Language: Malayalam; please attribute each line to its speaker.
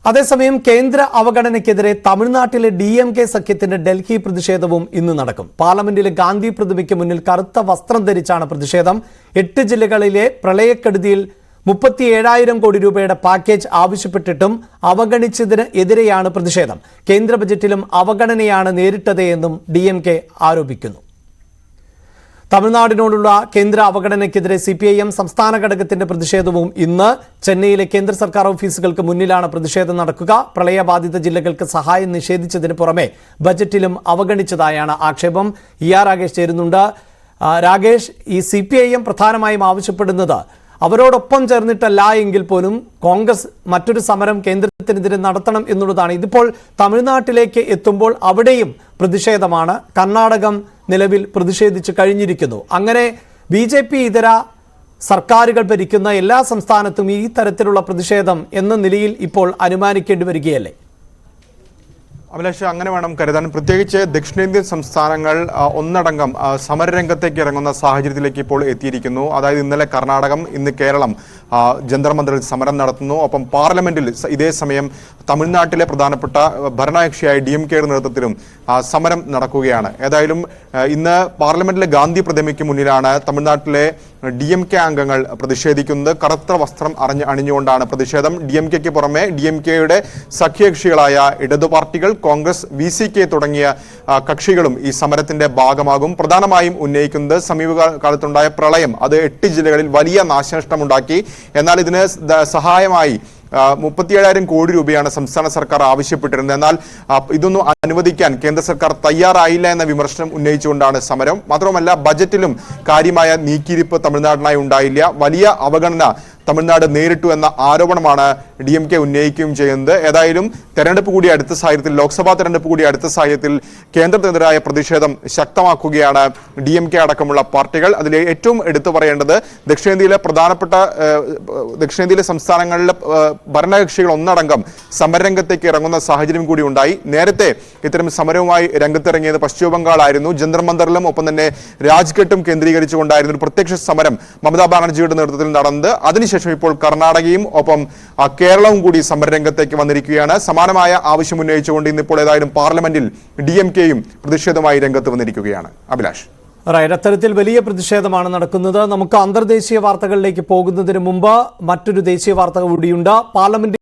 Speaker 1: അതേസമയം കേന്ദ്ര അവഗണനയ്ക്കെതിരെ തമിഴ്നാട്ടിലെ DMK സഖ്യത്തിന്റെ ഡൽഹി പ്രതിഷേധവും ഇന്ന് നടക്കും. പാർലമെന്റിലെ ഗാന്ധി പ്രതിമയ്ക്ക് മുന്നിൽ കറുത്ത വസ്ത്രം ധരിച്ചാണ് പ്രതിഷേധം. 8 ജില്ലകളിലെ പ്രളയക്കെടുതിയിൽ 37,000 കോടി രൂപയുടെ പാക്കേജ് ആവശ്യപ്പെട്ടിട്ടും അവഗണിച്ചതിന് എതിരെയാണ് പ്രതിഷേധം. കേന്ദ്ര ബജറ്റിലും അവഗണനയാണ് നേരിട്ടത് എന്നും DMK ആരോപിക്കുന്നു. തമിഴ്നാടിനോടുള്ള കേന്ദ്ര അവഗണനയ്ക്കെതിരെ CPIM സംസ്ഥാന ഘടകത്തിന്റെ പ്രതിഷേധവും ഇന്ന് ചെന്നൈയിലെ കേന്ദ്ര സർക്കാർ ഓഫീസുകൾക്ക് മുന്നിലാണ് പ്രതിഷേധം നടക്കുക. പ്രളയബാധിത ജില്ലകൾക്ക് സഹായം നിഷേധിച്ചതിന് പുറമെ ബജറ്റിലും അവഗണിച്ചതായാണ് ആക്ഷേപം. രാകേഷ് ചേരുന്നുണ്ട്. രാകേഷ്, ഈ CPIM പ്രധാനമായും ആവശ്യപ്പെടുന്നത് അവരോടൊപ്പം ചേർന്നിട്ടല്ല എങ്കിൽ പോലും കോൺഗ്രസ് മറ്റൊരു സമരം കേന്ദ്രത്തിനെതിരെ നടത്തണം എന്നുള്ളതാണ്. ഇതിപ്പോൾ തമിഴ്നാട്ടിലേക്ക് എത്തുമ്പോൾ അവിടെയും പ്രതിഷേധമാണ്. കർണാടകം നിലവിൽ പ്രതിഷേധിച്ച് കഴിഞ്ഞിരിക്കുന്നു. അങ്ങനെ BJP ഇതര സർക്കാരുകൾ ഭരിക്കുന്ന എല്ലാ സംസ്ഥാനത്തും ഈ തരത്തിലുള്ള പ്രതിഷേധം എന്ന നിലയിൽ ഇപ്പോൾ അനുമാനിക്കേണ്ടി വരികയല്ലേ?
Speaker 2: അഭിലാഷ്, അങ്ങനെ വേണം കരുതാൻ. പ്രത്യേകിച്ച് ദക്ഷിണേന്ത്യൻ സംസ്ഥാനങ്ങൾ ഒന്നടങ്കം സമരരംഗത്തേക്ക് ഇറങ്ങുന്ന സാഹചര്യത്തിലേക്ക് ഇപ്പോൾ എത്തിയിരിക്കുന്നു. അതായത് ഇന്നലെ കർണാടകം, ഇന്ന് കേരളം ജന്തർ മന്ദിറിൽ സമരം നടത്തുന്നു. ഒപ്പം പാർലമെന്റിൽ ഇതേ സമയം തമിഴ്നാട്ടിലെ പ്രധാനപ്പെട്ട ഭരണകക്ഷിയായ DMKയുടെ നേതൃത്വത്തിലും സമരം നടക്കുകയാണ്. ഏതായാലും ഇന്ന് പാർലമെന്റിലെ ഗാന്ധി പ്രതിമയ്ക്ക് മുന്നിലാണ് തമിഴ്നാട്ടിലെ DMK അംഗങ്ങൾ പ്രതിഷേധിക്കുന്നത്. കറുത്ത വസ്ത്രം അണിഞ്ഞുകൊണ്ടാണ് പ്രതിഷേധം. DMKയ്ക്ക് പുറമെ DMKയുടെ സഖ്യകക്ഷികളായ ഇടതു പാർട്ടികൾ, കോൺഗ്രസ്, VCK തുടങ്ങിയ കക്ഷികളും ഈ സമരത്തിന്റെ ഭാഗമാകും. പ്രധാനമായും ഉന്നയിക്കുന്നത് സമീപകാലത്തുണ്ടായ പ്രളയം, അത് 8 ജില്ലകളിൽ വലിയ നാശനഷ്ടമുണ്ടാക്കി. എന്നാൽ ഇതിന് സഹായമായി 37,000 കോടി രൂപയാണ് സംസ്ഥാന സർക്കാർ ആവശ്യപ്പെട്ടിരുന്നത്. എന്നാൽ ഇതൊന്നും അനുവദിക്കാൻ കേന്ദ്ര സർക്കാർ തയ്യാറായില്ല എന്ന വിമർശനം ഉന്നയിച്ചുകൊണ്ടാണ് സമരം. മാത്രമല്ല, ബജറ്റിലും കാര്യമായ നീക്കിയിരിപ്പ് തമിഴ്നാടിനായി ഉണ്ടായില്ല. വലിയ അവഗണന തമിഴ്നാട് നേരിട്ടു എന്ന ആരോപണമാണ് DMK ഉന്നയിക്കുകയും ചെയ്യുന്നത്. ഏതായാലും തെരഞ്ഞെടുപ്പ് കൂടി അടുത്ത സാഹചര്യത്തിൽ, ലോക്സഭാ തെരഞ്ഞെടുപ്പ് കൂടി അടുത്ത സാഹചര്യത്തിൽ കേന്ദ്രത്തിനെതിരായ പ്രതിഷേധം ശക്തമാക്കുകയാണ് DMK അടക്കമുള്ള പാർട്ടികൾ. അതിൽ ഏറ്റവും എടുത്തു പറയേണ്ടത് ദക്ഷിണേന്ത്യയിലെ സംസ്ഥാനങ്ങളിലെ ഭരണകക്ഷികൾ ഒന്നടങ്കം സമരരംഗത്തേക്ക് ഇറങ്ങുന്ന സാഹചര്യം കൂടി ഉണ്ടായി. നേരത്തെ ഇത്തരം സമരവുമായി രംഗത്തിറങ്ങിയത് പശ്ചിമ ബംഗാളായിരുന്നു. ജന്തർ മന്ദറിലും ഒപ്പം തന്നെ രാജ്ഘട്ടും കേന്ദ്രീകരിച്ചുകൊണ്ടായിരുന്നു ഒരു പ്രത്യക്ഷ സമരം മമതാ ബാനർജിയുടെ നേതൃത്വത്തിൽ നടന്നത്. അതിനുശേഷം ഇപ്പോൾ കർണാടകയും ഒപ്പം കേരളവും കൂടി സമരരംഗത്തേക്ക് വന്നിരിക്കുകയാണ്. സമാനമായ ആവശ്യം ഉന്നയിച്ചുകൊണ്ട് ഇന്നിപ്പോൾ ഏതായാലും പാർലമെന്റിൽ DMKയും പ്രതിഷേധമായി രംഗത്ത് വന്നിരിക്കുകയാണ്. അഭിലാഷ്,
Speaker 1: അത്തരത്തിൽ വലിയ പ്രതിഷേധമാണ് നടക്കുന്നത്. നമുക്ക് അന്തർദേശീയ വാർത്തകളിലേക്ക് പോകുന്നതിന് മുമ്പ് മറ്റൊരു ദേശീയ വാർത്ത കൂടിയുണ്ട്. പാർലമെന്റ്